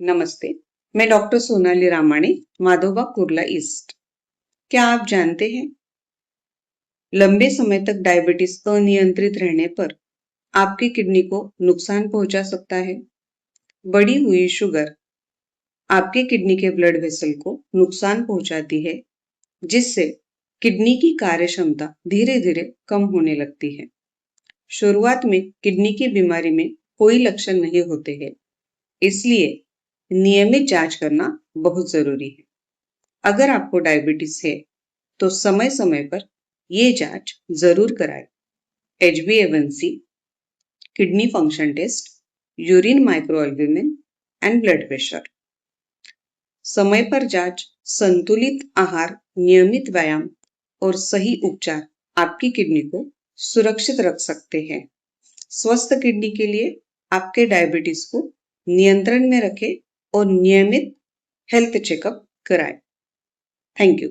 नमस्ते, मैं doctor Sonali Ramani, माधोबा Kurla east. क्या आप जानते हैं, लंबे समय तक डायबिटीज अनियंत्रित रहने पर आपकी किडनी को नुकसान पहुंचा सकता है। बढ़ी हुई शुगर आपके किडनी के ब्लड वेसल को नुकसान पहुंचाती है, जिससे किडनी की कार्य क्षमता धीरे धीरे कम होने लगती है। शुरुआत में किडनी की बीमारी में कोई लक्षण नहीं होते हैं, इसलिए नियमित जांच करना बहुत जरूरी है। अगर आपको डायबिटीज है तो समय समय पर ये जांच जरूर कराएं। HbA1c, kidney function test, urine microalbumin and blood pressure. समय पर जांच, संतुलित आहार, नियमित व्यायाम और सही उपचार आपकी किडनी को सुरक्षित रख सकते हैं। स्वस्थ किडनी के लिए आपके डायबिटीज को नियंत्रण में रखें और नियमित हेल्थ चेकअप कराएं। Thank you.